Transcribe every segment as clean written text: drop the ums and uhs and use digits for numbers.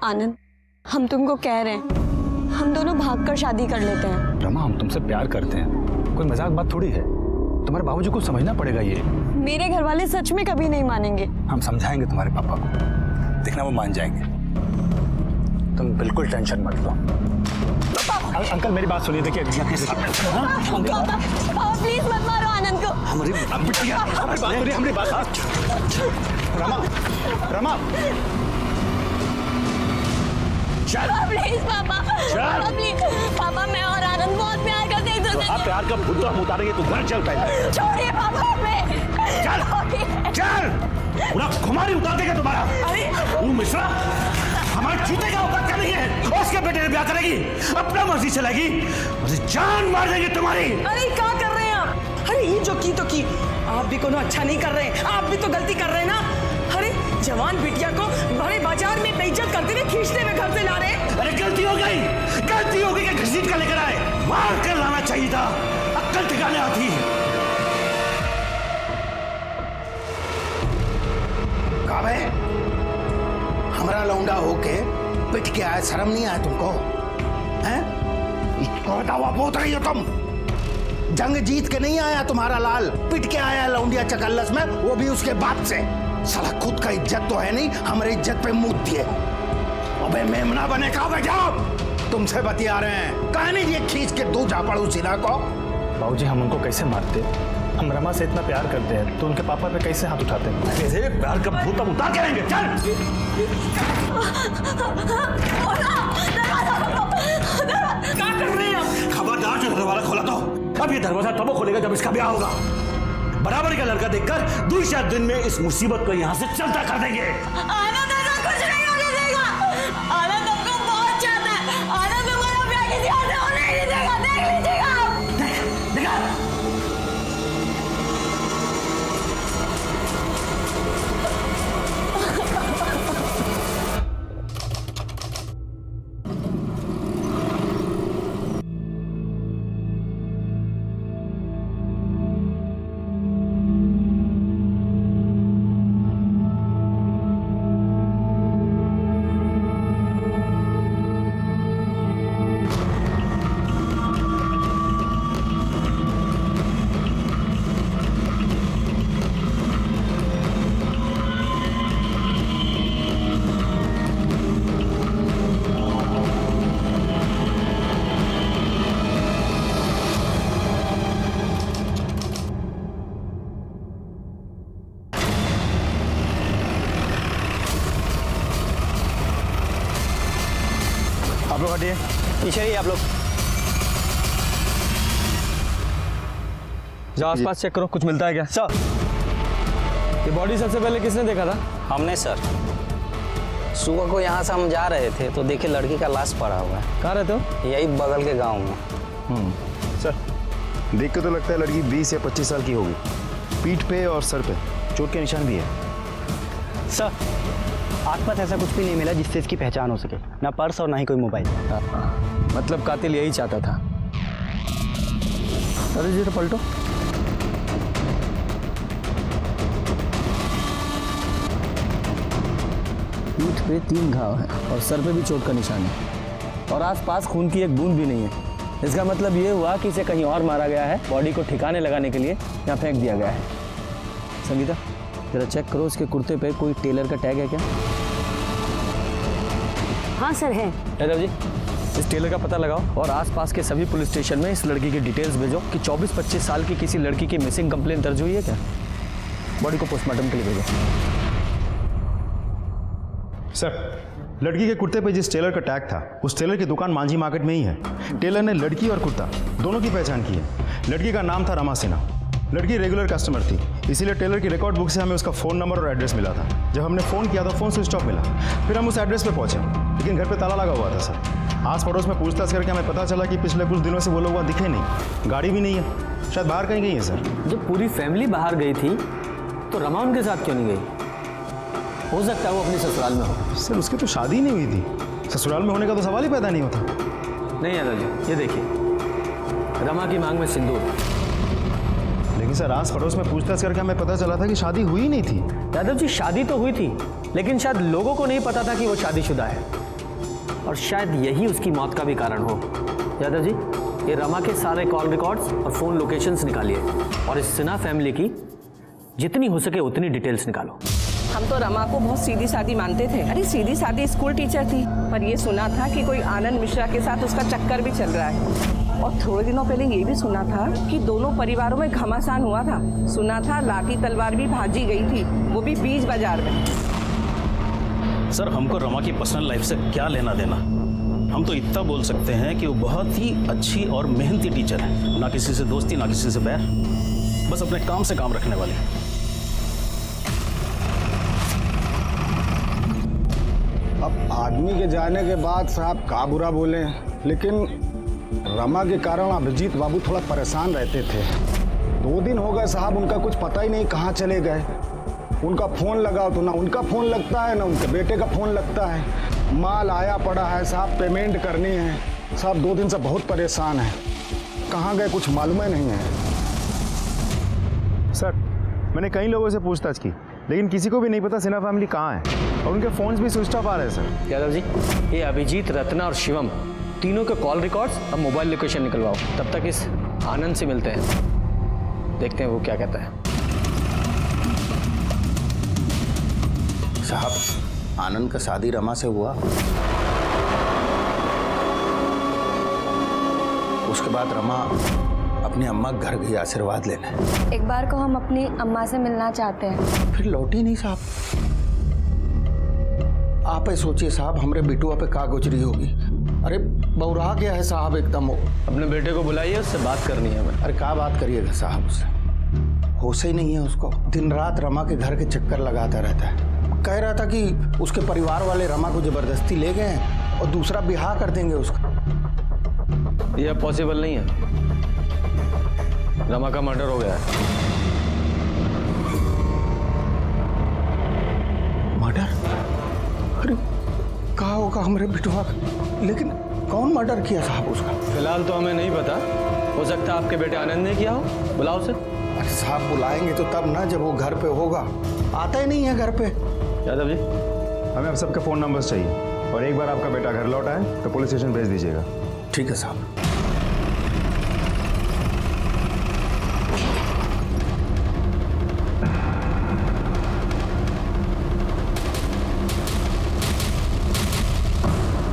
आनंद, हम तुमको कह रहे हैं, हम दोनों भागकर शादी कर लेते हैं। रमा, हम तुमसे प्यार करते हैं, कोई मजाक बात थोड़ी है। तुम्हारे बाबूजी को समझना पड़ेगा ये। मेरे घर वाले सच में कभी नहीं मानेंगे। हम समझाएंगे तुम्हारे पापा को, देखना वो मान जाएंगे। तुम बिल्कुल टेंशन मत लो। अंकल मेरी बात सुनिए, देखिए पापा प्लीज मत मारो आनंद को। हमारी बात सुनिए, हमारी बात। रमा, रमा प्लीज पापा, प्लीज पापा, मैं और आनंद बहुत प्यार करते हैं एक दूसरे से। प्यार का भूत हम उतारेंगे, तू घर चल पहले। छोड़िए पापा हमें। चल पूरा खुमारी उतार देगा तुम्हारा। वो मिश्रा हमारे चूते का औकात करेगी है, उसके बेटे ने ब्याह करेगी, अपना मर्जी चलेगी, जान मार देगी तुम्हारी। अरे क्या कर रहे हैं आप? अरे ये जो की तो की, आप भी कोनो अच्छा नहीं कर रहे हैं, आप भी तो गलती कर रहे हैं ना। अरे जवान बिटिया को बड़े बाजार में बेइज्जत करते हुए खींचते हुए घर से ला रहे हैं। अरे गलती हो गई कि घसीट कर लेकर आए, मार कर लाना चाहिए था, अक्ल ठिकाने आती है। काबे, हमारा लौंडा होके पिट के आया, शर्म नहीं आया तुमको? हैं? इसको दावा बोल रही हो तुम? जंग जीत के नहीं आया तुम्हारा लाल, पिट के आया लौंडिया चकल्लस में, वो भी उसके बाप से। साला खुद का इज्जत तो है नहीं, हमारे इज्जत पे मुंह दिए। अबे मेमना बने काबे, जाओ, तुमसे बतिया रहे हैं। कहा नहीं ये खींच के दो झापड़ू सिला को। बाबूजी हम उनको कैसे मारते? हम रमा से इतना प्यार करते हैं तो उनके पापा पे कैसे हाथ उठाते हैं? कैसे प्यार का भूत हम उतार के रहेंगे। चल क्या कर रहे हैं आप? खबरदार, जो दरवाजा खोला तो अब ये दरवाजा तब खोलेगा जब इसका ब्याह होगा। बराबरी का लड़का देखकर 2-4 दिन में इस मुसीबत को यहाँ से चलता कर देंगे। आनंद ऐसा कुछ नहीं होने देगा। आनंद हमको बहुत चाहता है। आनंद हमारा ब्याह किसी और से होने नहीं देगा। देख लीजिएगा आप। देखा? आप लोग हटिए, पीछे ही आप लोग जाओ आसपास चेक करो, कुछ मिलता है क्या? सर। ये बॉडी सबसे पहले किसने देखा था? हमने सर, सुबह को यहाँ से हम जा रहे थे तो देखे लड़की का लाश पड़ा हुआ है। कहाँ रहते हो? यही बगल के गांव में। सर देख के तो लगता है लड़की 20 या 25 साल की होगी। पीठ पे और सर पे चोट के निशान भी है। सर आसपास ऐसा कुछ भी नहीं मिला जिससे इसकी पहचान हो सके, ना पर्स और ना ही कोई मोबाइल। मतलब कातिल यही चाहता था। अरे जी तो पलटो। पीठ पे 3 घाव है और सर पे भी चोट का निशान है और आसपास खून की एक बूंद भी नहीं है। इसका मतलब ये हुआ कि इसे कहीं और मारा गया है, बॉडी को ठिकाने लगाने के लिए यहाँ फेंक दिया गया है। संगीता जरा चेक करो, इसके कुर्ते पे कोई टेलर का टैग है क्या? हाँ सर है। यादव जी इस टेलर का पता लगाओ और आसपास के सभी पुलिस स्टेशन में इस लड़की की डिटेल्स भेजो कि 24-25 साल की किसी लड़की की मिसिंग कंप्लेंट दर्ज हुई है क्या। बॉडी को पोस्टमार्टम के लिए भेजो। सर लड़की के कुर्ते पे जिस टेलर का टैग था उस टेलर की दुकान मांझी मार्केट में ही है। टेलर ने लड़की और कुर्ता दोनों की पहचान की है। लड़की का नाम था रमा सिन्हा। लड़की रेगुलर कस्टमर थी, इसीलिए टेलर की रिकॉर्ड बुक से हमें उसका फ़ोन नंबर और एड्रेस मिला था। जब हमने फ़ोन किया तो फ़ोन स्विच ऑफ मिला। फिर हम उस एड्रेस पे पहुंचे, लेकिन घर पे ताला लगा हुआ था सर। आस पड़ोस में पूछताछ करके हमें पता चला कि पिछले कुछ दिनों से वो लोग वहाँ दिखे नहीं, गाड़ी भी नहीं है, शायद बाहर कहीं गई है सर। जब पूरी फैमिली बाहर गई थी तो रमा उनके साथ क्यों नहीं गई? हो सकता है वो अपनी ससुराल में हो। सर उसकी तो शादी नहीं हुई थी, ससुराल में होने का तो सवाल ही पैदा नहीं होता। नहीं यादव जी, ये देखिए रमा की मांग में सिंदूर। लेकिन सर आस पड़ोस में पूछताछ करके हमें पता चला था कि शादी हुई नहीं थी। यादव जी शादी तो हुई थी, लेकिन शायद लोगों को नहीं पता था कि वो शादीशुदा है। और शायद यही उसकी मौत का भी कारण हो। यादव जी, ये रमा के सारे कॉल रिकॉर्ड्स और फ़ोन लोकेशंस निकालिए और इस सिन्हा फैमिली की जितनी हो सके उतनी डिटेल्स निकालो। हम तो रमा को बहुत सीधी सादी मानते थे। अरे सीधी सादी स्कूल टीचर थी, पर ये सुना था कि कोई आनंद मिश्रा के साथ उसका चक्कर भी चल रहा है। और थोड़े दिनों पहले ये भी सुना था कि दोनों परिवारों में घमासान हुआ था। सुना था लाठी तलवार भी भाजी गई थी, वो भी बीच बाजार में। सर, हमको रमा की पर्सनल लाइफ से क्या लेना देना। हम तो इतना बोल सकते हैं कि वो बहुत ही अच्छी और मेहनती टीचर है, ना किसी से दोस्ती ना किसी से बैर, बस अपने काम से काम रखने वाली। अब आदमी के जाने के बाद साहब का बुरा बोले, लेकिन रमा के कारण अभिजीत बाबू थोड़ा परेशान रहते थे। 2 दिन हो गए साहब, उनका कुछ पता ही नहीं कहाँ चले गए। उनका फ़ोन लगाओ तो ना उनका फ़ोन लगता है ना उनके बेटे का फ़ोन लगता है। माल आया पड़ा है साहब, पेमेंट करनी है साहब। 2 दिन से बहुत परेशान है, कहाँ गए कुछ मालूम ही नहीं है। सर, मैंने कई लोगों से पूछताछ की, लेकिन किसी को भी नहीं पता सिन्हा फैमिली कहाँ है, और उनके फ़ोन्स भी स्विच ऑफ आ रहे हैं सर। यादव जी, ये अभिजीत, रत्ना और शिवम तीनों के कॉल रिकॉर्ड्स और मोबाइल लोकेशन निकलवाओ। तब तक इस आनंद से मिलते हैं, देखते हैं वो क्या कहता है। साहब, आनंद का शादी रमा से हुआ, उसके बाद रमा अपनी अम्मा के घर गई आशीर्वाद लेने। एक बार को हम अपनी अम्मा से मिलना चाहते हैं। फिर लौटी नहीं साहब। आप ही सोचिए साहब, हमरे बिटुआ पे का गुजरी होगी। अरे बौरा गया है साहब एकदम। अपने बेटे को बुलाइए, उससे बात करनी है हमें। अरे क्या बात करिएगा साहब, उससे होश ही नहीं है उसको। दिन रात रमा के घर के चक्कर लगाता रहता है। कह रहा था कि उसके परिवार वाले रमा को जबरदस्ती ले गए हैं और दूसरा ब्याह कर देंगे उसका। यह पॉसिबल नहीं है, रमा का मर्डर हो गया है। मर्डर? अरे कहा होगा हमरे बिटुआ का, लेकिन कौन मर्डर किया साहब उसका? फिलहाल तो हमें नहीं पता, हो सकता है आपके बेटे आनंद ने किया हो। बुलाओ उसे। अरे साहब, बुलाएंगे तो तब ना जब वो घर पे होगा। आता ही नहीं है घर पे। यादव जी, हमें अब सबके फ़ोन नंबर्स चाहिए, और एक बार आपका बेटा घर लौटा है तो पुलिस स्टेशन भेज दीजिएगा। ठीक है साहब।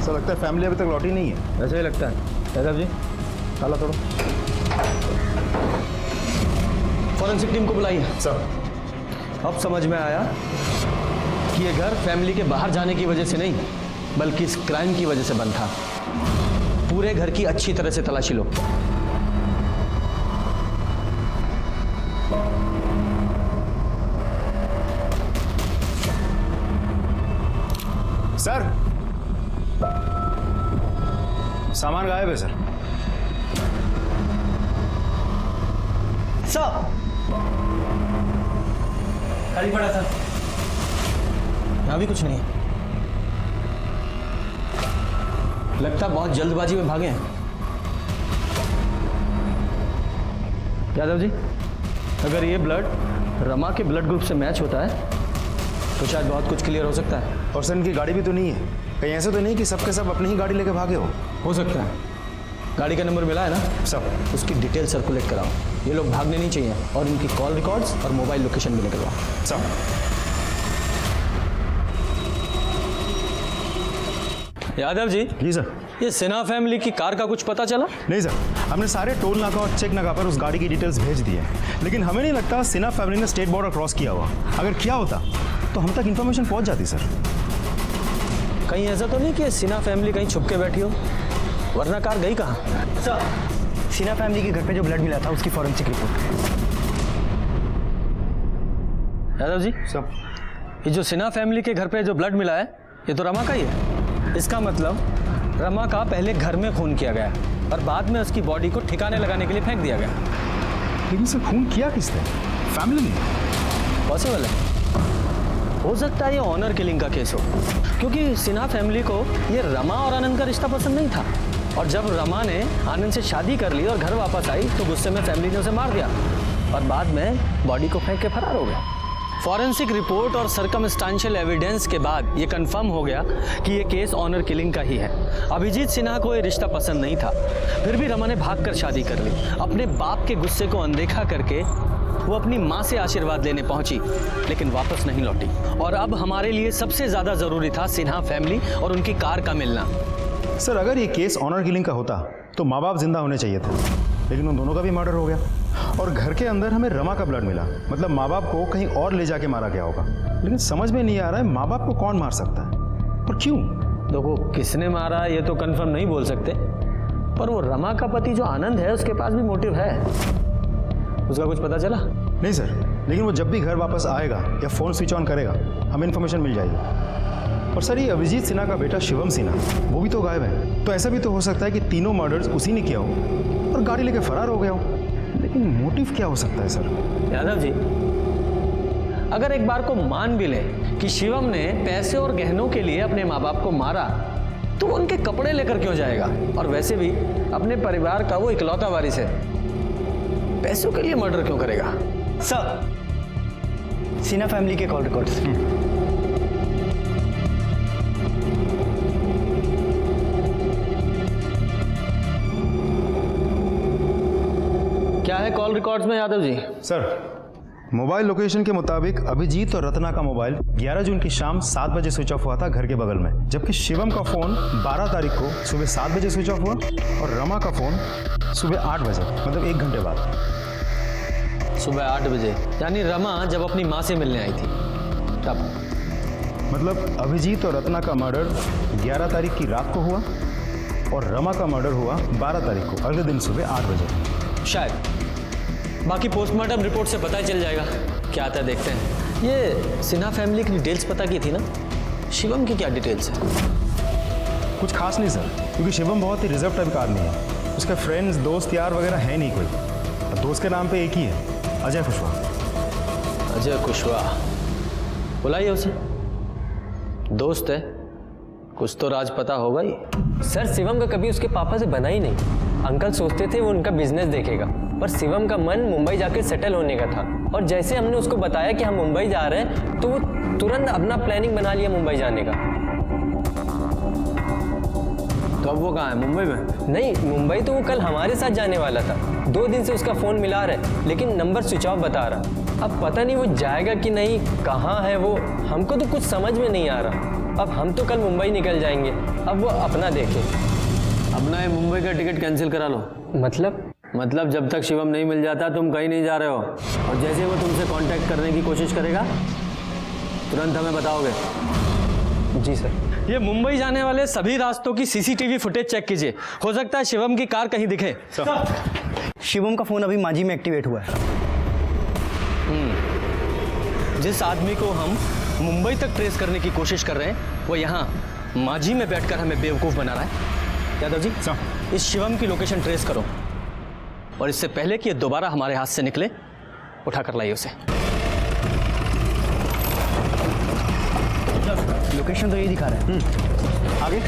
सर, लगता है फैमिली अभी तक लौटी नहीं है। ऐसा ही लगता है। यादव जी, ताला तोड़ो। फॉरेंसिक टीम को बुलाइए। सर, अब समझ में आया कि ये घर फैमिली के बाहर जाने की वजह से नहीं, बल्कि इस क्राइम की वजह से बंद था। पूरे घर की अच्छी तरह से तलाशी लो। सर, सामान गायब है सर। खाली पड़ा था, यहाँ भी कुछ नहीं है। लगता बहुत जल्दबाजी में भागे हैं। यादव जी, अगर ये ब्लड रमा के ब्लड ग्रुप से मैच होता है तो शायद बहुत कुछ क्लियर हो सकता है। और सर, इनकी गाड़ी भी तो नहीं है, कहीं ऐसे तो नहीं कि सबके सब अपनी ही गाड़ी लेके भागे हो सकता है। गाड़ी का नंबर मिला है ना सब, उसकी डिटेल सर्कुलेट कराओ। ये लोग भागने नहीं चाहिए, और इनकी कॉल रिकॉर्ड्स और मोबाइल लोकेशन भी निकलवाओ। सब। यादव जी। जी सर। ये सिन्हा फैमिली की कार का कुछ पता चला? नहीं सर, हमने सारे टोल नाका और चेक नाका पर उस गाड़ी की डिटेल्स भेज दी है, लेकिन हमें नहीं लगता सिन्हा फैमिली ने स्टेट बॉर्डर क्रॉस किया हुआ। अगर किया होता तो हम तक इन्फॉर्मेशन पहुंच जाती सर। कहीं ऐसा तो नहीं कि सिन्हा फैमिली कहीं छुप के बैठी हो, वरना कार गई कहाँ? सर, सिन्हा फैमिली के घर पे जो ब्लड मिला था उसकी फॉरेंसिक रिपोर्ट। यादव जी, सब। ये जो सिन्हा फैमिली के घर पे जो ब्लड मिला है, ये तो रमा का ही है। इसका मतलब रमा का पहले घर में खून किया गया और बाद में उसकी बॉडी को ठिकाने लगाने के लिए फेंक दिया गया। लेकिन सर, खून किया किसने? फैमिली ने। पॉसिबल है, हो सकता है ये ऑनर किलिंग का केस हो, क्योंकि सिन्हा फैमिली को ये रमा और आनंद का रिश्ता पसंद नहीं था, और जब रमा ने आनंद से शादी कर ली और घर वापस आई तो गुस्से में फैमिली ने उसे मार दिया और बाद में बॉडी को फेंक के फरार हो गया। फॉरेंसिक रिपोर्ट और सर्कमस्टांशियल एविडेंस के बाद ये कंफर्म हो गया कि ये केस ऑनर किलिंग का ही है। अभिजीत सिन्हा को ये रिश्ता पसंद नहीं था, फिर भी रमा ने भागकर शादी कर ली। अपने बाप के गुस्से को अनदेखा करके वो अपनी माँ से आशीर्वाद लेने पहुंची, लेकिन वापस नहीं लौटी। और अब हमारे लिए सबसे ज्यादा जरूरी था सिन्हा फैमिली और उनकी कार का मिलना। सर, अगर ये केस ऑनर किलिंग का होता तो माँ बाप जिंदा होने चाहिए थे, लेकिन उन दोनों का भी मर्डर हो गया। और घर के अंदर हमें रमा का ब्लड मिला, मतलब माँ बाप को कहीं और ले जाके मारा गया होगा। लेकिन समझ में नहीं आ रहा है माँ बाप को कौन मार सकता है और क्यों। देखो, किसने मारा ये तो कंफर्म नहीं बोल सकते, पर वो रमा का पति जो आनंद है उसके पास भी मोटिव है। उसका कुछ पता चला? नहीं सर, लेकिन वो जब भी घर वापस आएगा या फ़ोन स्विच ऑन करेगा हमें इन्फॉर्मेशन मिल जाएगी। और सर, ये अभिजीत सिन्हा का बेटा शिवम सिन्हा वो भी तो गायब है, तो ऐसा भी तो हो सकता है कि तीनों मर्डर्स उसी ने किया हो और गाड़ी लेके फरार हो गया हो। लेकिन मोटिव क्या हो सकता है सर? यादव जी, अगर एक बार को मान भी ले कि शिवम ने पैसे और गहनों के लिए अपने माँ बाप को मारा, तो वो उनके कपड़े लेकर क्यों जाएगा? और वैसे भी अपने परिवार का वो इकलौता वारिस है, पैसों के लिए मर्डर क्यों करेगा? सर, सिन्हा फैमिली के कॉल रिकॉर्ड्स। क्या है कॉल रिकॉर्ड्स में Yadav ji? Sir, mobile location के मुताबिक अभिजीत और रत्ना का मोबाइल 11 जून की शाम 7 बजे स्विच ऑफ हुआ था घर के बगल में, जबकि शिवम का फोन 12 तारीख को सुबह 7 बजे स्विच ऑफ हुआ और रमा का फोन सुबह 8 बजे, मतलब 1 घंटे बाद। सुबह 8 बजे, यानी रमा जब अपनी माँ से मिलने आई थी तब। मतलब अभिजीत और रत्ना का मर्डर 11 तारीख की रात को हुआ और रमा का मर्डर हुआ 12 तारीख को अगले दिन सुबह 8 बजे शायद। बाकी पोस्टमार्टम रिपोर्ट से पता ही चल जाएगा क्या आता है, देखते हैं। ये सिन्हा फैमिली की डिटेल्स पता की थी ना, शिवम की क्या डिटेल्स है? कुछ खास नहीं सर, क्योंकि शिवम बहुत ही रिजर्व टाइप का आदमी है। उसके फ्रेंड्स, दोस्त यार वगैरह है नहीं कोई। दोस्त के नाम पे एक ही है, अजय कुशवाहा। अजय कुशवाहा, बुलाइए उसे। दोस्त है, कुछ तो राज पता होगा ही। सर, शिवम का कभी उसके पापा से बना ही नहीं। अंकल सोचते थे वो उनका बिजनेस देखेगा, पर शिवम का मन मुंबई जाकर सेटल होने का था। और जैसे हमने उसको बताया कि हम मुंबई जा रहे हैं, तो वो तुरंत अपना प्लानिंग बना लिया मुंबई जाने का। तो अब वो कहाँ है? मुंबई में? नहीं, मुंबई तो वो कल हमारे साथ जाने वाला था। 2 दिन से उसका फ़ोन मिला रहा है, लेकिन नंबर स्विच ऑफ बता रहा। अब पता नहीं वो जाएगा कि नहीं, कहाँ है वो, हमको तो कुछ समझ में नहीं आ रहा। अब हम तो कल मुंबई निकल जाएंगे, अब वो अपना देखे। अपना ये मुंबई का टिकट कैंसिल करा लो। मतलब जब तक शिवम नहीं मिल जाता तुम कहीं नहीं जा रहे हो, और जैसे वो तुमसे कांटेक्ट करने की कोशिश करेगा तुरंत हमें बताओगे। जी सर। ये मुंबई जाने वाले सभी रास्तों की सीसीटीवी फुटेज चेक कीजिए, हो सकता है शिवम की कार कहीं दिखे। शिवम का फोन अभी मांझी में एक्टिवेट हुआ है। जिस आदमी को हम मुंबई तक ट्रेस करने की कोशिश कर रहे हैं, वो यहाँ मांझी में बैठकर हमें बेवकूफ़ बना रहा है। यादव जी, इस शिवम की लोकेशन ट्रेस करो, और इससे पहले कि ये दोबारा हमारे हाथ से निकले, उठा कर लाइए उसे। लोकेशन तो यही दिखा रहा है। आगे?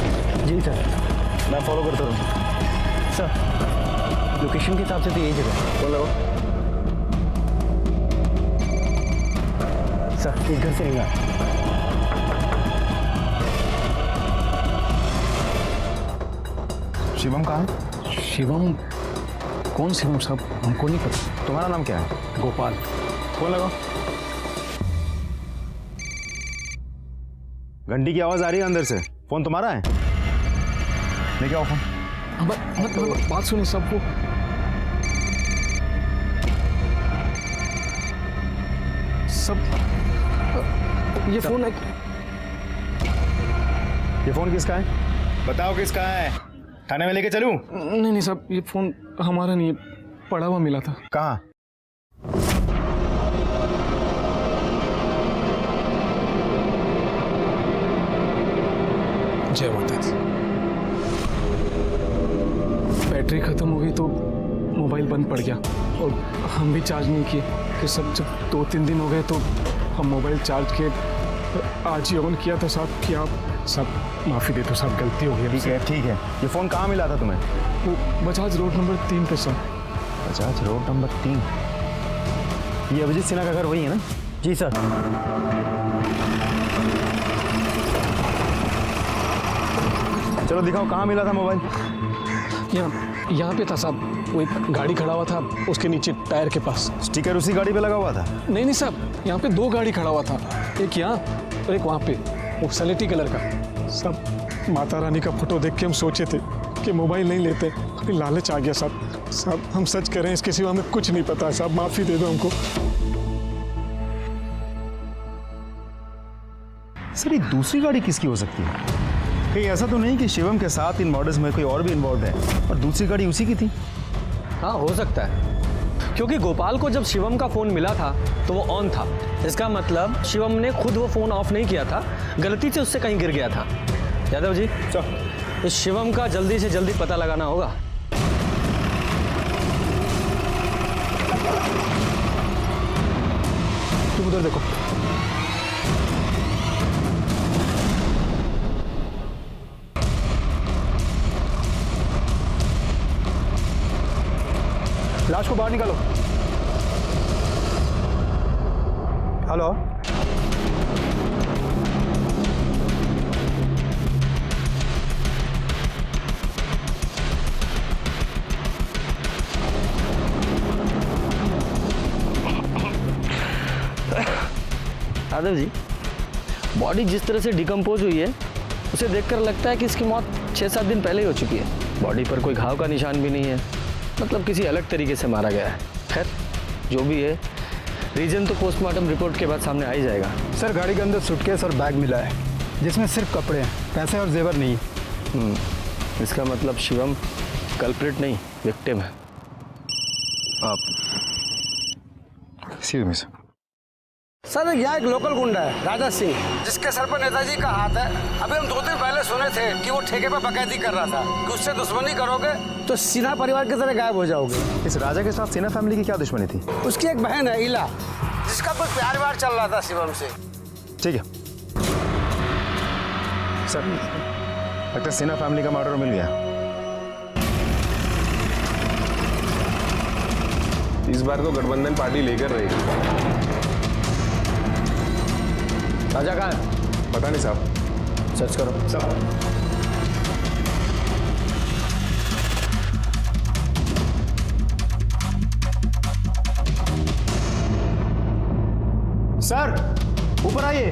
जी सर, मैं फॉलो करता हूँ। सर लोकेशन के हिसाब से तो यही जगह है। बोल लो सर, एक घर से नहीं आया। शिवम कहाँ है? शिवम? कौन शिवम साहब? हमको नहीं पता। तुम्हारा नाम क्या है? गोपाल। फोन लगाओ। घंटी की आवाज आ रही है अंदर से। फोन तुम्हारा है? लेके आओ फोन। बात सुनिए सब। वो सब ये फोन है। ये फोन किसका है? बताओ किसका है? थाने में लेके चलूं? नहीं साहब, ये फोन हमारा नहीं है, पड़ा हुआ मिला था। कहाँ? जय माता दी। बैटरी खत्म हो गई तो मोबाइल बंद पड़ गया, और हम भी चार्ज नहीं किए। फिर सब जब 2-3 दिन हो गए तो हम मोबाइल चार्ज किए, आज ही ऑन किया था साहब। कि आप सब माफ़ी दे दो साहब, गलती हो गई। ठीक है। ये फ़ोन कहाँ मिला था तुम्हें? वो बजाज रोड नंबर 3 पे सर। Bajaj road number 3? ये अभिजीत सिन्हा का घर वही है ना जी सर। चलो दिखाओ कहाँ मिला था मोबाइल। यहाँ पे था साहब, वो एक गाड़ी खड़ा हुआ था उसके नीचे टायर के पास। स्टिकर उसी गाड़ी पे लगा हुआ था? नहीं साहब, यहाँ पे 2 गाड़ी खड़ा हुआ था, एक यहाँ और एक वहाँ पे, वो सलेटी कलर का। सब माता रानी का फोटो देख के हम सोचे थे कि मोबाइल नहीं लेते, अभी लालच आ गया साहब। साहब हम सच कह रहे हैं, इसके सिवा हमें कुछ नहीं पता है साहब, माफ़ी दे दो हमको। सर ये दूसरी गाड़ी किसकी हो सकती है? कहीं ऐसा तो नहीं कि शिवम के साथ इन मर्डर्स में कोई और भी इन्वॉल्व है और दूसरी गाड़ी उसी की थी? हाँ हो सकता है, क्योंकि गोपाल को जब शिवम का फ़ोन मिला था तो वो ऑन था। इसका मतलब शिवम ने खुद वो फ़ोन ऑफ नहीं किया था, गलती से उससे कहीं गिर गया था। यादव जी इस शिवम का जल्दी से जल्दी पता लगाना होगा। तुम उधर देखो। लाश को बाहर निकालो। हेलो, यादव जी बॉडी जिस तरह से डिकम्पोज हुई है उसे देखकर लगता है कि इसकी मौत 6-7 दिन पहले ही हो चुकी है। बॉडी पर कोई घाव का निशान भी नहीं है, मतलब किसी अलग तरीके से मारा गया है। खैर जो भी है, रीजन तो पोस्टमार्टम रिपोर्ट के बाद सामने आ ही जाएगा। सर गाड़ी के अंदर सूटकेस और बैग मिला है जिसमें सिर्फ कपड़े हैं, पैसे और जेवर नहीं। इसका मतलब शिवम कल्प्रिट नहीं विक्टिम है। आप सी मिस सर यहाँ एक लोकल गुंडा है राजा सिंह, जिसके सर पर नेताजी का हाथ है। अभी हम 2 दिन पहले सुने थे कि वो ठेके पर बकैती कर रहा था कि उससे दुश्मनी करोगे तो सिन्हा परिवार की तरह गायब हो जाओगे। इस राजा के साथ सिन्हा फैमिली की क्या दुश्मनी थी? उसकी एक बहन है इला, जिसका कुछ प्यार व्यार चल रहा था शिवम से। ठीक है सर, लगता है सिन्हा फैमिली का मर्डर मिल गया। इस बार तो गठबंधन पार्टी लेकर रहेगी। राजा कहाँ है? पता नहीं साहब। सर्च करो। सर ऊपर आइए।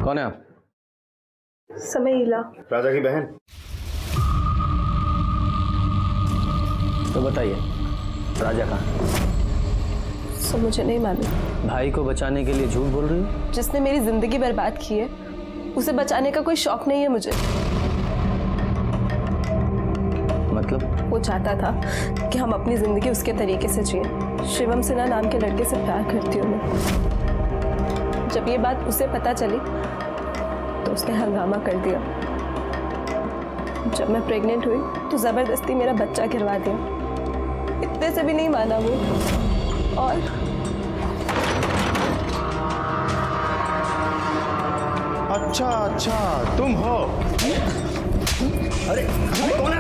कौन है आप? समीला। राजा की बहन। तो बताइए राजा कहाँ? सो मुझे नहीं मालूम। भाई को बचाने के लिए झूठ बोल रही हो? जिसने मेरी जिंदगी बर्बाद की है उसे बचाने का कोई शौक नहीं है मुझे। मतलब? वो चाहता था कि हम अपनी जिंदगी उसके तरीके से जिए। शिवम सिन्हा नाम के लड़के से प्यार करती हूँ मैं। जब ये बात उसे पता चली तो उसने हंगामा कर दिया। जब मैं प्रेग्नेंट हुई तो जबरदस्ती मेरा बच्चा गिरवा दिया। इतने से भी नहीं माना वो। और अच्छा अच्छा तुम हो? अरे कौन है?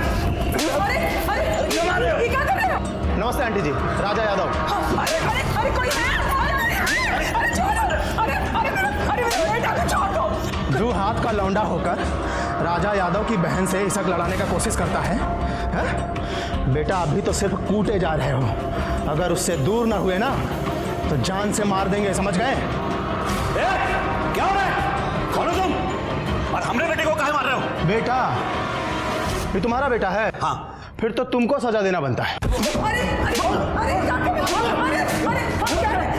ये क्या कर रहे हो? नमस्ते आंटी जी, राजा यादव। अरे कोई है? अरे छोड़ो! अरे मेरा बेटा को छोड़ दो। जो हाथ का लौंडा होकर राजा यादव की बहन से इसक लड़ाने का कोशिश करता है? बेटा अभी तो सिर्फ कूटे जा रहे हो, अगर उससे दूर ना हुए ना तो जान से मार देंगे, समझ गए? क्या हो रहा है? कौन हो तुम और हमरे बेटे को काहे मार रहे हो? बेटा ये तुम्हारा बेटा है? हाँ। फिर तो तुमको सजा देना बनता है।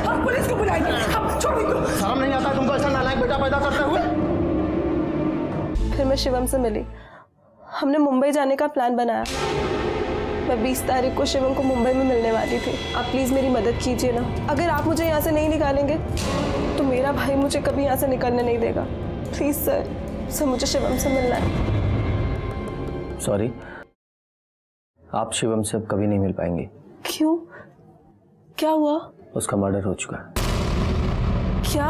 हम पुलिस को बुलाएंगे। शर्म नहीं आता तुमको ऐसा नालायक बेटा पैदा करते हुए? फिर मैं शिवम से मिली। हमने मुंबई जाने का प्लान बनाया। मैं 20 तारीख को शिवम को मुंबई में मिलने वाली थी। आप प्लीज़ मेरी मदद कीजिए ना। अगर आप मुझे यहाँ से नहीं निकालेंगे तो मेरा भाई मुझे कभी यहाँ से निकलने नहीं देगा। प्लीज़ सर मुझे शिवम से मिलना है। सॉरी, आप शिवम से अब कभी नहीं मिल पाएंगे। क्यों? क्या हुआ? उसका मर्डर हो चुका है। क्या?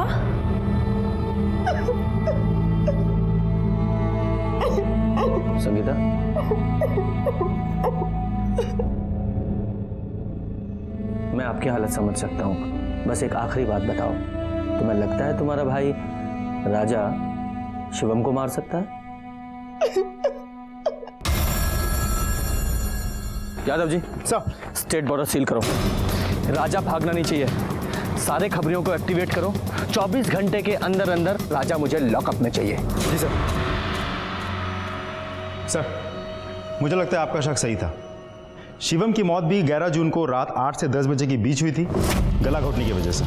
संगीता, मैं आपकी हालत समझ सकता हूँ। बस एक आखिरी बात बताओ, तुम्हें लगता है तुम्हारा भाई राजा शिवम को मार सकता है? Yadav ji, sir state border seal करो। राजा भागना नहीं चाहिए। सारे खबरियों को एक्टिवेट करो। 24 घंटे के अंदर अंदर राजा मुझे लॉकअप में चाहिए। जी सर। सर, मुझे लगता है आपका शक सही था। शिवम की मौत भी 11 जून को रात 8 से 10 बजे के बीच हुई थी, गला घोटने की वजह से।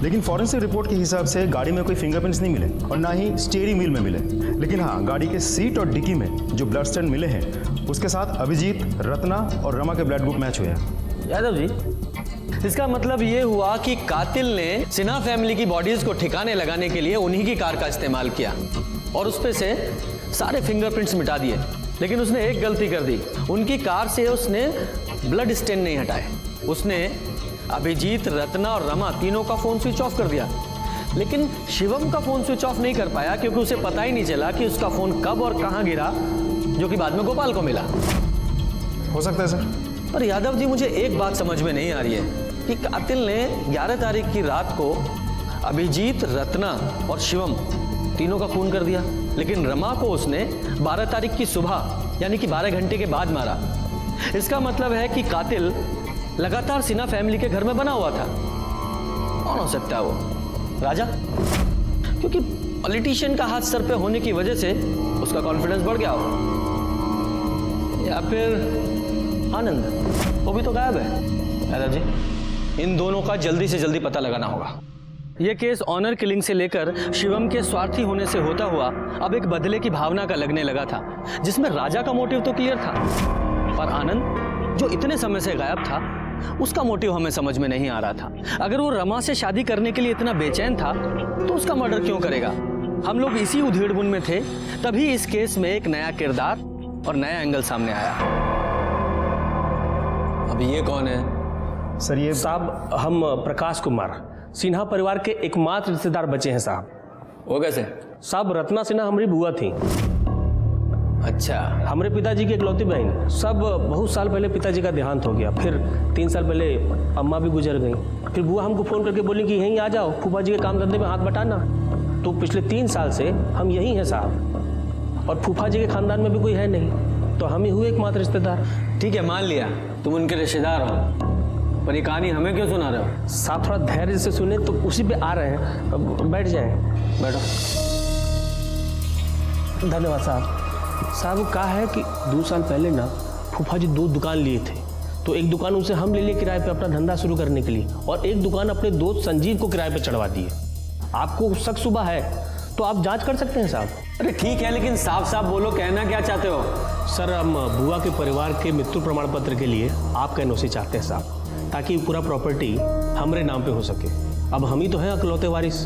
लेकिन फॉरेंसिक रिपोर्ट के हिसाब से गाड़ी में कोई फिंगरप्रिंट्स नहीं मिले और ना ही स्टीयरिंग व्हील में मिले। लेकिन हाँ, गाड़ी के सीट और डिक्की में जो ब्लड स्टैंड मिले हैं, उसके साथ अभिजीत, रत्ना और रमा के ब्लड ग्रुप मैच हुए हैं। यादव जी, इसका मतलब ये हुआ कि कातिल ने सिन्हा फैमिली की बॉडीज को ठिकाने लगाने के लिए उन्हीं की कार का इस्तेमाल किया और उसपे से सारे फिंगरप्रिंट्स मिटा दिए। लेकिन उसने एक गलती कर दी, उनकी कार से उसने ब्लड स्टेन नहीं हटाए। उसने अभिजीत, रत्ना और रमा तीनों का फोन स्विच ऑफ कर दिया। लेकिन शिवम का फोन स्विच ऑफ नहीं कर पाया क्योंकि उसे पता ही नहीं चला कि उसका फोन कब और कहां गिरा, जो कि बाद में गोपाल को मिला। हो सकता है सर। पर यादव जी, मुझे एक बात समझ में नहीं आ रही है कि कातिल ने 11 तारीख की रात को अभिजीत, रत्ना और शिवम तीनों का खून कर दिया, लेकिन रमा को उसने 12 तारीख की सुबह यानी कि 12 घंटे के बाद मारा। इसका मतलब है कि कातिल लगातार सिन्हा फैमिली के घर में बना हुआ था। कौन हो सकता है वो? राजा? क्योंकि पॉलिटिशियन का हाथ सर पे होने की वजह से उसका कॉन्फिडेंस बढ़ गया हो, या फिर आनंद, वो भी तो गायब है। यादव जी, इन दोनों का जल्दी से जल्दी पता लगाना होगा। यह केस ऑनर किलिंग से लेकर शिवम के स्वार्थी होने से होता हुआ अब एक बदले की भावना का लगने लगा था, जिसमें राजा का मोटिव तो क्लियर था, पर आनंद जो इतने समय से गायब था, उसका मोटिव हमें समझ में नहीं आ रहा था। अगर वो रमा से शादी करने के लिए इतना बेचैन था तो उसका मर्डर क्यों करेगा? हम लोग इसी उधेड़-बुन में थे, तभी इस केस में एक नया किरदार और नया एंगल सामने आया। अब ये कौन है? सर ये साहब, हम प्रकाश कुमार, सिन्हा परिवार के एकमात्र रिश्तेदार बचे हैं साहब। वो कैसे? साहब, रत्ना सिन्हा हमारी बुआ थी। अच्छा। हमारे पिताजी की इकलौती बहन। सब बहुत साल पहले पिताजी का देहांत हो गया, फिर 3 साल पहले अम्मा भी गुजर गई। फिर बुआ हमको फ़ोन करके बोली कि यहीं आ जाओ, फूफा जी के काम धंधे में हाथ बटाना। तो पिछले 3 साल से हम यहीं हैं साहब, और फूफा जी के खानदान में भी कोई है नहीं, तो हम ही हुए एकमात्र रिश्तेदार। ठीक है, मान लिया तुम उनके रिश्तेदार हो, पर ये कहानी हमें क्यों सुना रहे हो? साहब, थोड़ा धैर्य से सुने, तो उसी पे आ रहे हैं। अब बैठ जाएं। बैठो। धन्यवाद साहब। साहब, कहा है कि 2 साल पहले ना फूफा जी 2 दुकान लिए थे, तो एक दुकान उनसे हम ले लिए किराए पे अपना धंधा शुरू करने के लिए, और एक दुकान अपने दोस्त संजीव को किराए पे चढ़वा दिए। आपको शक सुबह है तो आप जांच कर सकते हैं साहब। अरे ठीक है, लेकिन साफ साफ बोलो, कहना क्या चाहते हो? सर, हम बुआ के परिवार के मृत्यु प्रमाण पत्र के लिए आपका एनओसी चाहते हैं साहब, ताकि पूरा प्रॉपर्टी हमारे नाम पे हो सके। अब हम ही तो हैं अकलौते वारिस।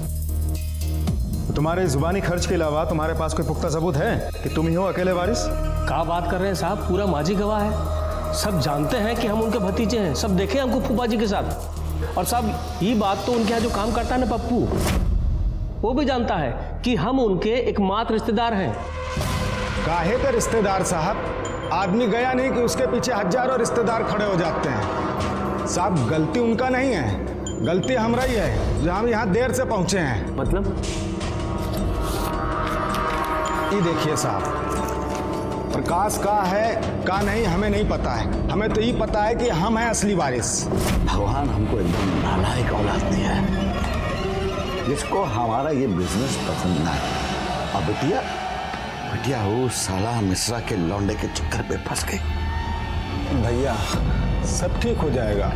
तुम्हारे जुबानी खर्च के अलावा तुम्हारे पास कोई पुख्ता सबूत है कि तुम ही हो अकेले वारिस? क्या बात कर रहे हैं साहब, पूरा माजी गवाह है। सब जानते हैं कि हम उनके भतीजे हैं, सब देखे हमको फूफा जी के साथ। और साहब, ये बात तो उनके यहाँ जो काम करता है ना पप्पू, वो भी जानता है कि हम उनके एकमात्र रिश्तेदार हैं। काहे के रिश्तेदार साहब? आदमी गया नहीं कि उसके पीछे हजारों रिश्तेदार खड़े हो जाते हैं। साहब, गलती उनका नहीं है, गलती हमारा ही है जो हम यहाँ देर से पहुंचे हैं। मतलब? ये देखिए साहब, प्रकाश का है का नहीं हमें नहीं पता है, हमें तो ये पता है कि हम हैं असली वारिस। भगवान हमको एकदम नालायक औलाद दिया है, जिसको हमारा ये बिजनेस पसंद ना है। अब बिटिया वो साला मिश्रा के लौंडे के चक्कर पे फंस गई। भैया, सब ठीक हो जाएगा।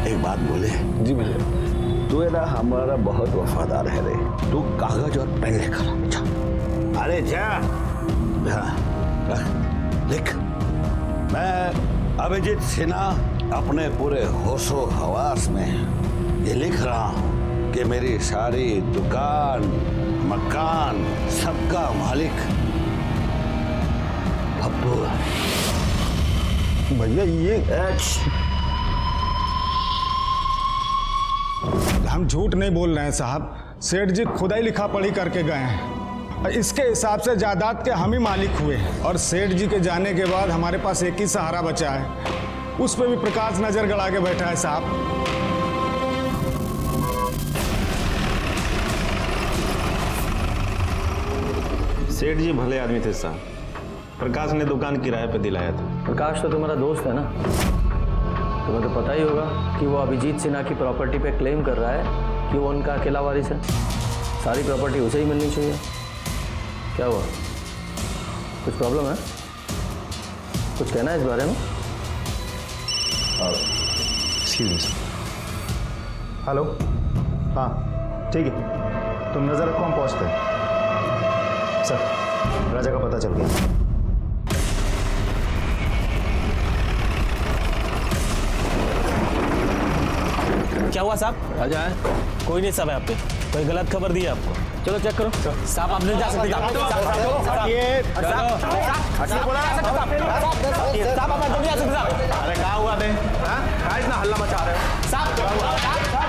एक बात बोले? जी भैया। तू ना हमारा बहुत वफादार है रे। तू कागज और पेन लेकर जा। अरे जा, लिख। मैं अभिजीत सिन्हा अपने पूरे होशो हवास में ये लिख रहा हूं कि मेरी सारी दुकान, मकान, सबका मालिक पप्पू है। भैया, ये हम झूठ नहीं बोल रहे हैं साहब, सेठ जी खुद ही लिखा पढ़ी करके गए हैं। इसके हिसाब से जायदाद के हम ही मालिक हुए और सेठ जी के जाने के बाद हमारे पास एक ही सहारा बचा है, उस पर भी प्रकाश नजर गड़ा के बैठा है साहब। सेठ जी भले आदमी थे साहब, प्रकाश ने दुकान किराए पे दिलाया था। प्रकाश तो तुम्हारा दोस्त है ना, तुम्हें तो पता ही होगा कि वो अभिजीत सिन्हा की प्रॉपर्टी पे क्लेम कर रहा है कि वो उनका अकेला वारिस है। सारी प्रॉपर्टी उसे ही मिलनी चाहिए। क्या हुआ, कुछ प्रॉब्लम है? कुछ कहना है इस बारे में? हेलो, हाँ ठीक है, तुम नजर रखो, हम पहुंचते हैं। सर, राजा का पता चल गया। क्या हुआ साहब? राजा है? कोई नहीं साहब, है आप पे कोई गलत खबर दी है आपको। चलो चेक करो। साहब आप नहीं जा सकते। साहब आप नहीं जा सकते साहब। अरे क्या हुआ थे? क्या इतना हल्ला मचा रहे हो? साहब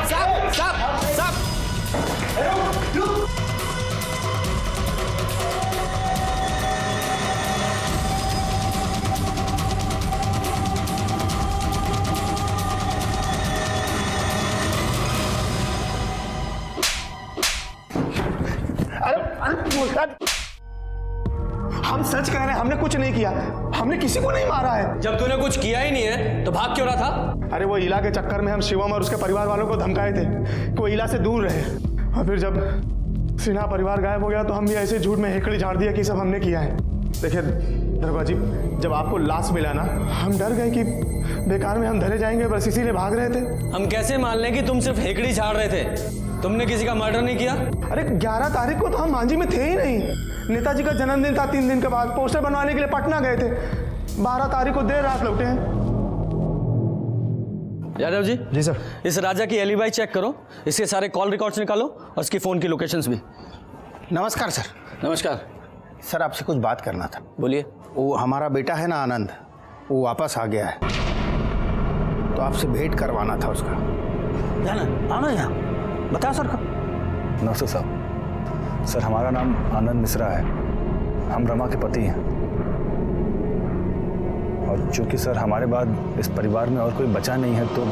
साहब साहब साहब हम सच कह रहे हैं, हमने कुछ नहीं किया, हमने किसी को नहीं मारा है। जब तूने कुछ किया ही नहीं है तो भाग क्यों रहा था? अरे वो इला के चक्कर में हम शिवम और उसके परिवार वालों को धमकाए थे कि वो इला से दूर रहे, और फिर जब सिन्हा परिवार गायब हो गया तो हम भी ऐसे झूठ में हेकड़ी झाड़ दिया कि सब हमने किया है। देखिए दरोगा जी, जब आपको लाश मिला ना, हम डर गए कि बेकार में हम धरे जाएंगे, बस इसीलिए भाग रहे थे। हम कैसे मान लें कि तुम सिर्फ हेकड़ी झाड़ रहे थे? तुमने किसी का मर्डर नहीं किया? अरे 11 तारीख को तो हम मांझी में थे ही नहीं। नेताजी का जन्मदिन था 3 दिन के बाद, पोस्टर बनवाने के लिए पटना गए थे। 12 तारीख को देर रात लौटे हैं। यादव जी। जी सर। इस राजा की एलिबाई चेक करो, इसके सारे कॉल रिकॉर्ड्स निकालो और इसकी फोन की लोकेशंस भी। नमस्कार सर। नमस्कार सर, आपसे कुछ बात करना था। बोलिए। वो हमारा बेटा है ना आनंद, वो वापस आ गया है, तो आपसे भेंट करवाना था उसका। जाना आना यहाँ बताओ सर का। नमस्ते साहब। सर, हमारा नाम आनंद मिश्रा है, हम रमा के पति हैं, और चूंकि सर हमारे बाद इस परिवार में और कोई बचा नहीं है तो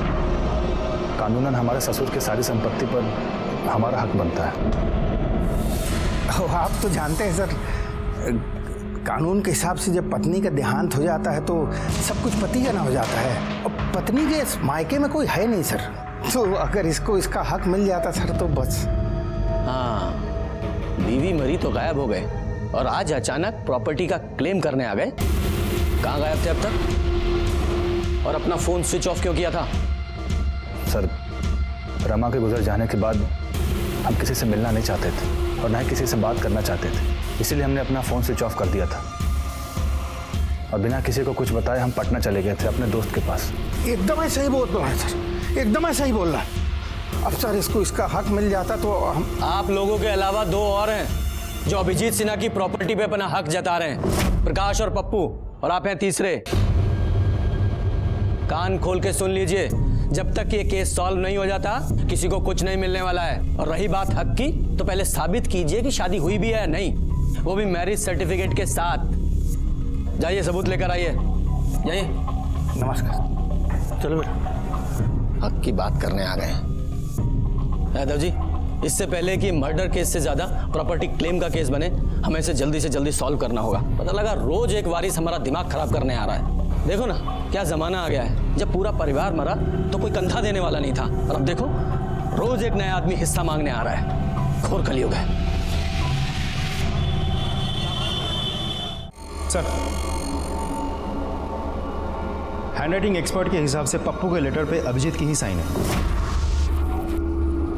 कानूनन हमारे ससुर की सारी संपत्ति पर हमारा हक बनता है। आप तो जानते हैं सर, कानून के हिसाब से जब पत्नी का देहांत हो जाता है तो सब कुछ पति का ना हो जाता है, और पत्नी के मायके में कोई है नहीं सर, तो अगर इसको इसका हक मिल जाता सर तो बस। हाँ, बीवी मरी तो गायब हो गए और आज अचानक प्रॉपर्टी का क्लेम करने आ गए। कहाँ गायब थे अब तक? और अपना फोन स्विच ऑफ क्यों किया था? सर, रमा के गुजर जाने के बाद हम किसी से मिलना नहीं चाहते थे और ना ही किसी से बात करना चाहते थे, इसीलिए हमने अपना फोन स्विच ऑफ कर दिया था और बिना किसी को कुछ बताए हम पटना चले गए थे अपने दोस्त के पास। एकदम ऐसा ही बोल रहा है सर, एकदम ऐसा ही बोल रहा है। अब सर इसको इसका हक मिल जाता तो हम। आप लोगों के अलावा 2 और हैं जो अभिजीत सिन्हा की प्रॉपर्टी पे अपना हक जता रहे हैं, प्रकाश और पप्पू, और आप हैं तीसरे। कान खोल के सुन लीजिए, जब तक ये केस सॉल्व नहीं हो जाता किसी को कुछ नहीं मिलने वाला है। और रही बात हक की, तो पहले साबित कीजिए कि शादी हुई भी है या नहीं, वो भी मैरिज सर्टिफिकेट के साथ। जाइए सबूत लेकर आइए, जाइए। नमस्कार। चलो बेटा। हक की बात करने आ गए हैं यादव जी। इससे पहले कि मर्डर केस से ज्यादा प्रॉपर्टी क्लेम का केस बने, हमें इसे जल्दी से जल्दी सॉल्व करना होगा। पता लगा रोज एक वारिस हमारा दिमाग खराब करने आ रहा है। देखो ना क्या जमाना आ गया है, जब पूरा परिवार मरा तो कोई कंधा देने वाला नहीं था, और अब देखो रोज एक नया आदमी हिस्सा मांगने आ रहा है। घोर कलयुग है। सर, हैंडराइटिंग एक्सपर्ट के हिसाब से पप्पू के लेटर पे अभिजीत की ही साइन है।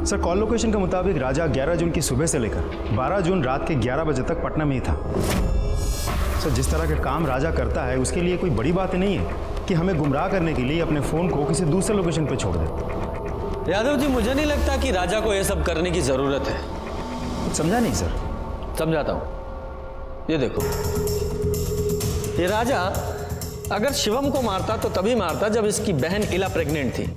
सर, कॉल लोकेशन के मुताबिक राजा 11 जून की सुबह से लेकर 12 जून रात के 11 बजे तक पटना में ही था। सर, जिस तरह के काम राजा करता है उसके लिए कोई बड़ी बात नहीं है कि हमें गुमराह करने के लिए अपने फ़ोन को किसी दूसरे लोकेशन पे छोड़ दे। यादव जी, मुझे नहीं लगता कि राजा को यह सब करने की जरूरत है। समझा नहीं सर? समझाता हूं। ये देखो, ये राजा अगर शिवम को मारता तो तभी मारता जब इसकी बहन इला प्रेग्नेंट थी।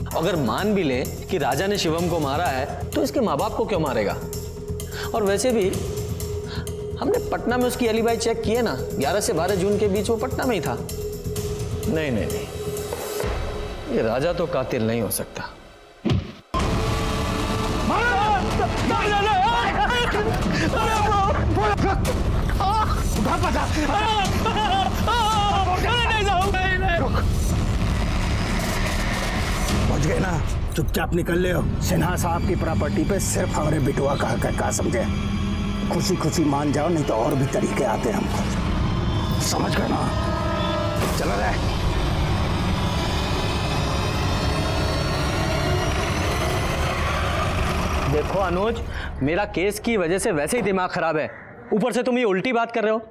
अगर मान भी ले कि राजा ने शिवम को मारा है तो इसके माँ बाप को क्यों मारेगा? और वैसे भी हमने पटना में उसकी एलिबाई चेक किए ना, 11 से 12 जून के बीच वो पटना में ही था। नहीं नहीं नहीं, ये राजा तो कातिल नहीं हो सकता। पहुंच गए ना, चुपचाप निकल ले हो। सिन्हा साहब की प्रॉपर्टी पे सिर्फ हमारे बिटुआ का समझे। खुशी खुशी मान जाओ, नहीं तो और भी तरीके आते हैं हमको, समझ गए ना। चलो रे। देखो अनुज, मेरा केस की वजह से वैसे ही दिमाग खराब है, ऊपर से तुम ये उल्टी बात कर रहे हो।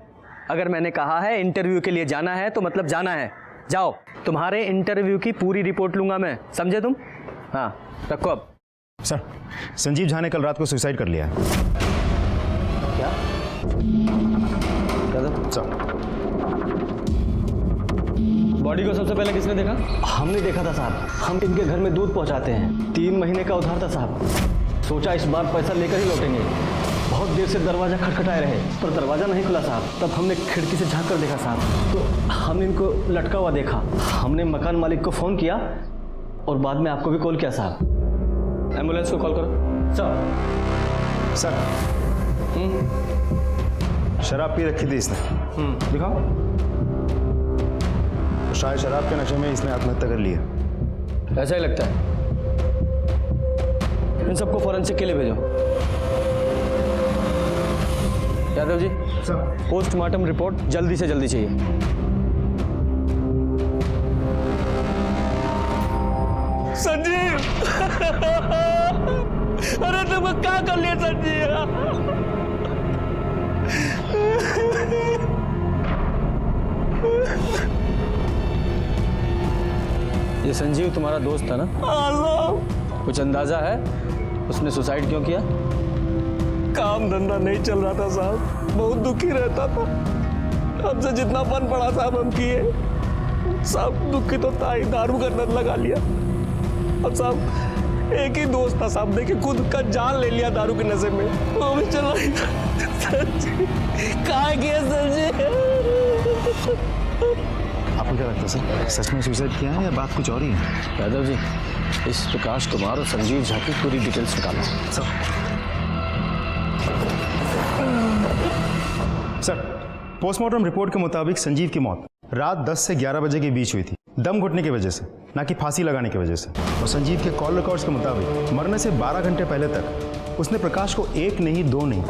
अगर मैंने कहा है इंटरव्यू के लिए जाना है तो मतलब जाना है। जाओ, तुम्हारे इंटरव्यू की पूरी रिपोर्ट लूंगा मैं, समझे तुम? हाँ, रखो अब। सर, संजीव झा ने कल रात को सुसाइड कर लिया है। क्या? सर, बॉडी को सबसे पहले किसने देखा? हमने देखा था साहब, हम इनके घर में दूध पहुंचाते हैं। 3 महीने का उधार था साहब, सोचा इस बार पैसा लेकर ही लौटेंगे। बहुत देर से दरवाज़ा खटखटाए रहे पर दरवाज़ा नहीं खुला साहब। तब हमने खिड़की से झांक कर देखा साहब, तो हमने इनको लटका हुआ देखा। हमने मकान मालिक को फ़ोन किया और बाद में आपको भी कॉल किया साहब। एम्बुलेंस को कॉल करो। सर शराब पी रखी थी इसने। दिखाओ। शायद शराब के नशे में इसने आत्महत्या कर ली है। ऐसा ही लगता है। इन सबको फॉरेंसिक के लिए भेजो। Yadav ji, sir, postmortem report जल्दी से जल्दी चाहिए। संजीव, अरे तुम क्या कर लिया संजीव? ये संजीव तुम्हारा दोस्त था ना? कुछ अंदाजा है उसने सुसाइड क्यों किया? काम धंधा नहीं चल रहा था साहब, बहुत दुखी रहता था। हमसे जितना बन पड़ा साहब हम किए। साहब दुखी तो था ही, दारू का लत लगा लिया। और साहब एक ही दोस्त था साहब, देखिए खुद का जान ले लिया दारू के नशे में, वो भी चला ही था। कहाँ गया संजीव? आपको क्या लगता है सर, सच में सुसाइड किया है या बात कुछ और ही है? यादव जी, इस प्रकाश कुमार और संजीव झा की पूरी डिटेल्स निकालो। सर, पोस्टमार्टम रिपोर्ट के मुताबिक संजीव की मौत रात 10 से 11 बजे के बीच हुई थी, दम घुटने की वजह से, ना कि फांसी लगाने की वजह से। और संजीव के कॉल रिकॉर्ड्स के मुताबिक मरने से 12 घंटे पहले तक उसने प्रकाश को 1 नहीं 2 नहीं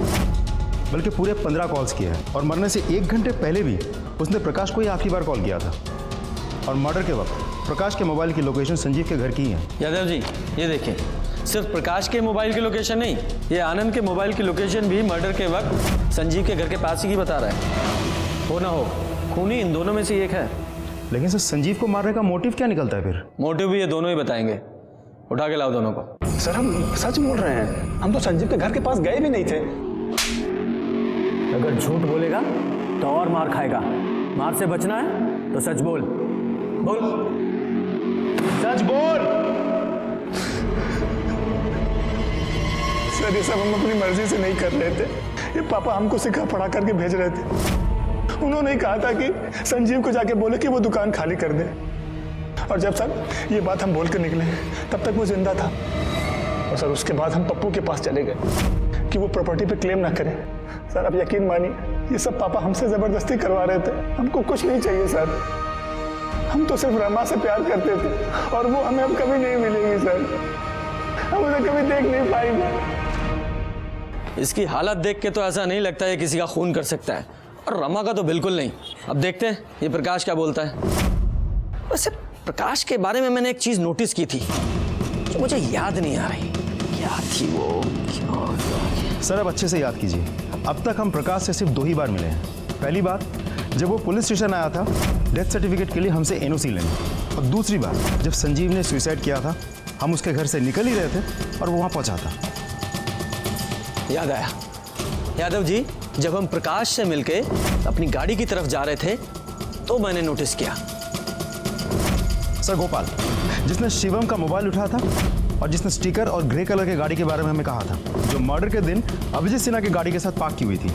बल्कि पूरे 15 कॉल्स किए हैं। और मरने से 1 घंटे पहले भी उसने प्रकाश को ही आखिरी बार कॉल किया था। और मर्डर के वक्त प्रकाश के मोबाइल की लोकेशन संजीव के घर की है। यादव जी, ये देखिए, सिर्फ प्रकाश के मोबाइल की लोकेशन नहीं, ये आनंद के मोबाइल की लोकेशन भी मर्डर के वक्त संजीव के घर के पास ही की बता रहा है। हो ना हो, खूनी इन दोनों में से एक है। लेकिन सर, संजीव को मारने का मोटिव क्या निकलता है फिर? मोटिव भी ये दोनों ही बताएंगे। उठा के लाओ दोनों को। सर हम सच बोल रहे हैं, हम तो संजीव के घर के पास गए भी नहीं थे। अगर झूठ बोलेगा तो और मार खाएगा। मार से बचना है तो सच बोल। बोल, सच बोल। सर ये सब हम अपनी मर्जी से नहीं कर रहे थे, ये पापा हमको सिखा पढ़ा करके भेज रहे थे। उन्होंने ही कहा था कि संजीव को जाके बोले कि वो दुकान खाली कर दे। और जब सर ये बात हम बोल कर निकले तब तक वो जिंदा था। और सर उसके बाद हम पप्पू के पास चले गए कि वो प्रॉपर्टी पे क्लेम ना करे। सर अब यकीन मानिए, ये सब पापा हमसे जबरदस्ती करवा रहे थे। हमको कुछ नहीं चाहिए सर, हम तो सिर्फ रमा से प्यार करते थे और वो हमें अब कभी नहीं मिलेगी सर, हम उसे कभी देख नहीं पाएंगे। इसकी हालत देख के तो ऐसा नहीं लगता है किसी का खून कर सकता है, और रमा का तो बिल्कुल नहीं। अब देखते हैं ये प्रकाश क्या बोलता है। वैसे प्रकाश के बारे में मैंने एक चीज नोटिस की थी जो मुझे याद नहीं आ रही, क्या थी वो? सर अब अच्छे से याद कीजिए, अब तक हम प्रकाश से सिर्फ 2 ही बार मिले हैं। पहली बार जब वो पुलिस स्टेशन आया था डेथ सर्टिफिकेट के लिए हमसे एनओसी लेने, और दूसरी बार जब संजीव ने सुसाइड किया था, हम उसके घर से निकल ही रहे थे और वो वहाँ पहुँचा था। याद आया यादव जी, जब हम प्रकाश से मिलके अपनी गाड़ी की तरफ जा रहे थे तो मैंने नोटिस किया। सर गोपाल, जिसने शिवम का मोबाइल उठाया था और जिसने स्टिकर और ग्रे कलर की गाड़ी के बारे में हमें कहा था, जो मर्डर के दिन अभिजीत सिन्हा की गाड़ी के साथ पार्क की हुई थी।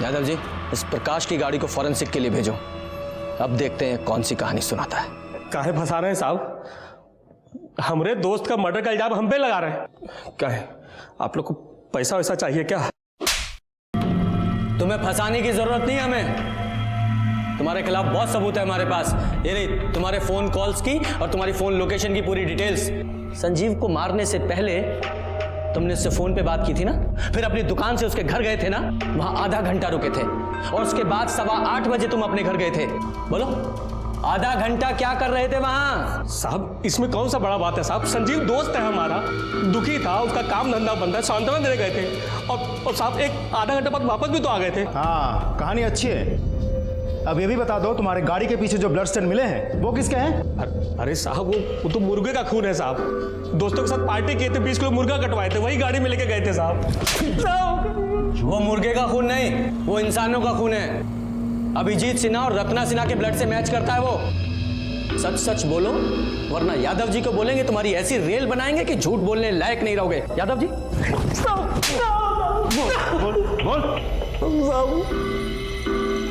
यादव जी, इस प्रकाश की गाड़ी को फॉरेंसिक के लिए भेजो। अब देखते हैं कौन सी कहानी सुनाता है। काहे फंसा रहे हैं साहब? हमारे दोस्त का मर्डर का इल्जाम हम पे लगा रहे हैं। काहे, आप लोग को पैसा वैसा चाहिए क्या? तुम्हें फंसाने की जरूरत नहीं है हमें। तुम्हारे खिलाफ बहुत सबूत है हमारे पास। ये रही तुम्हारे फोन कॉल्स की और तुम्हारी फोन लोकेशन की पूरी डिटेल्स। संजीव को मारने से पहले तुमने उससे फोन पे बात की थी ना, फिर अपनी दुकान से उसके घर गए थे ना, वहां आधा घंटा रुके थे और उसके बाद 8:15 बजे तुम अपने घर गए थे। बोलो, आधा घंटा क्या कर रहे थे वहां? साहब इसमें कौन सा बड़ा बात है साहब? संजीव दोस्त है हमारा, दुखी था, उसका काम धंधा बंद है, सांत्वना देने गए थे और साहब एक आधा घंटा बाद वापस भी तो आ गए थे। हाँ, कहानी अच्छी है। अब ये भी बता दो, तुम्हारे गाड़ी के पीछे जो ब्लड स्टेन मिले हैं वो किसके हैं? अरे साहब वो तो मुर्गे का खून है साहब। दोस्तों के साथ पार्टी किए थे, 20 किलो मुर्गा कटवाए थे, वही गाड़ी में लेके गए थे साहब। वो मुर्गे का खून नहीं, वो इंसानों का खून है। अभिजीत सिन्हा और रत्ना सिन्हा के ब्लड से मैच करता है वो। सच सच बोलो, वरना यादव जी को बोलेंगे तुम्हारी ऐसी रेल बनाएंगे कि झूठ बोलने लायक नहीं रहोगे। यादव जी बोल।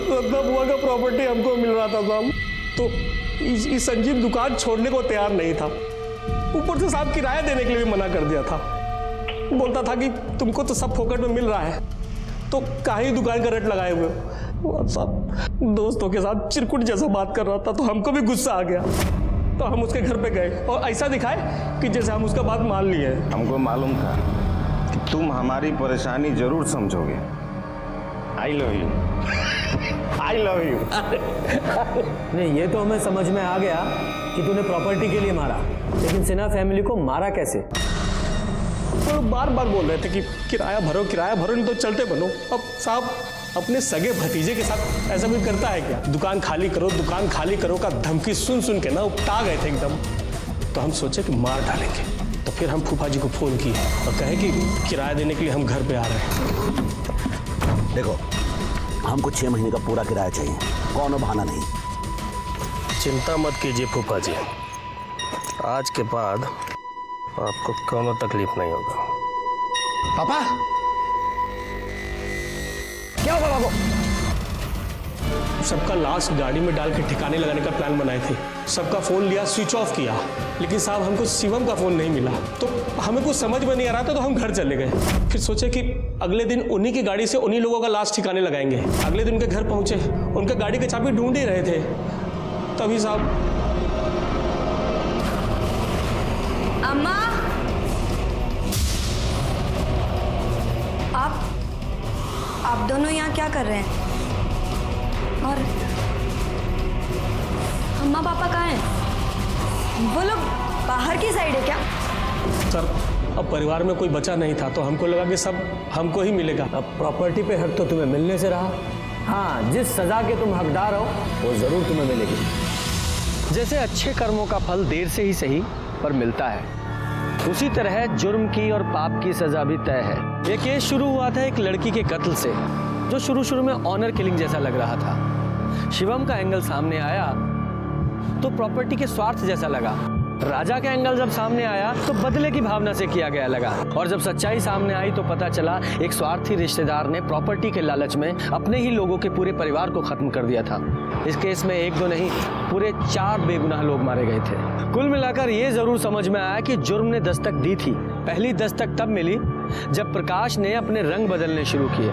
रत्ना बुआ का प्रॉपर्टी हमको मिल रहा था साहब, तो इस संजीव दुकान छोड़ने को तैयार नहीं था। ऊपर से साहब किराया देने के लिए भी मना कर दिया था। बोलता था कि तुमको तो सब फोकट में मिल रहा है, तो काहे दुकान का रेट लगाए हुए हो। साहब दोस्तों के साथ चिरकुट जैसा बात कर रहा था, तो हमको भी गुस्सा आ गया, तो हम उसके घर पे गए और ऐसा दिखाए कि जैसे हम उसका बात मान लिए। हमको मालूम था कि तुम हमारी परेशानी जरूर समझोगे। I love you, I love you. नहीं, ये तो हमें समझ में आ गया कि तूने प्रॉपर्टी के लिए मारा, लेकिन सिन्हा फैमिली को मारा कैसे? तो बार बार बोल रहे थे कि किराया भरो, नहीं तो चलते बनो। अब साहब अपने सगे भतीजे के साथ ऐसा कोई करता है क्या? दुकान खाली करो का धमकी सुन सुन के ना उपटा गए थे एकदम। तो हम सोचे कि मार डालेंगे, तो फिर हम फूफा जी को फोन किए और कहे कि किराया देने के लिए हम घर पे आ रहे हैं। देखो, हमको 6 महीने का पूरा किराया चाहिए, कौन बहाना नहीं। चिंता मत कीजिए फूफा जी, आज के बाद आपको कोनो तकलीफ नहीं होगा। पापा क्या हुआ बाबू? सबका लाश गाड़ी में डाल के ठिकाने लगाने का प्लान बनाए थे। सबका फोन लिया, स्विच ऑफ किया, लेकिन साहब हमको शिवम का फोन नहीं मिला। तो हमें कुछ समझ में नहीं आ रहा था, तो हम घर चले गए। फिर सोचे कि अगले दिन उन्हीं की गाड़ी से उन्हीं लोगों का लाश ठिकाने लगाएंगे। अगले दिन उनके घर पहुंचे, उनका गाड़ी की चाबी ढूंढ ही रहे थे, तभी साहब। अम्मा, आप दोनों यहाँ क्या कर रहे हैं? और अम्मा पापा कहाँ हैं? वो लोग बाहर की साइड है क्या? सर अब परिवार में कोई बचा नहीं था, तो हमको लगा कि सब हमको ही मिलेगा। अब प्रॉपर्टी पे हक तो तुम्हें मिलने से रहा। हाँ, जिस सजा के तुम हकदार हो वो जरूर तुम्हें मिलेगी। जैसे अच्छे कर्मों का फल देर से ही सही पर मिलता है, उसी तरह जुर्म की और पाप की सजा भी तय है। ये केस शुरू हुआ था एक लड़की के कत्ल से, जो शुरू में ऑनर किलिंग जैसा लग रहा था। शिवम का एंगल सामने आया तो प्रॉपर्टी के स्वार्थ जैसा लगा। राजा का एंगल जब सामने आया तो बदले की भावना से किया गया लगा। और जब सच्चाई सामने आई तो पता चला एक स्वार्थी रिश्तेदार ने प्रॉपर्टी के लालच में अपने ही लोगों के पूरे परिवार को खत्म कर दिया था। इस केस में 1 2 नहीं, पूरे 4 बेगुनाह लोग मारे गए थे। कुल मिलाकर ये जरूर समझ में आया कि जुर्म ने दस्तक दी थी। पहली दस्तक तब मिली जब प्रकाश ने अपने रंग बदलने शुरू किए,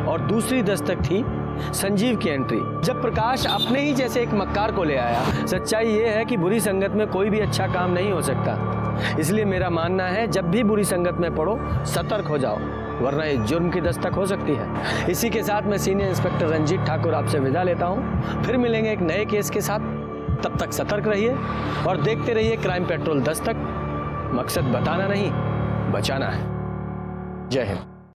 और दूसरी दस्तक थी संजीव की एंट्री, जब प्रकाश अपने ही जैसे एक मक्कार को ले आया। सच्चाई ये है कि बुरी संगत में कोई भी अच्छा काम नहीं हो सकता। इसलिए मेरा मानना है, जब भी बुरी संगत में पड़ो सतर्क हो जाओ, वरना ये जुर्म की दस्तक हो सकती है। इसी के साथ मैं सीनियर इंस्पेक्टर रंजीत ठाकुर आपसे विदा लेता हूँ। फिर मिलेंगे एक नए केस के साथ। तब तक सतर्क रहिए और देखते रहिए क्राइम पेट्रोल दस्तक। मकसद बताना नहीं, बचाना है। जय हिंद।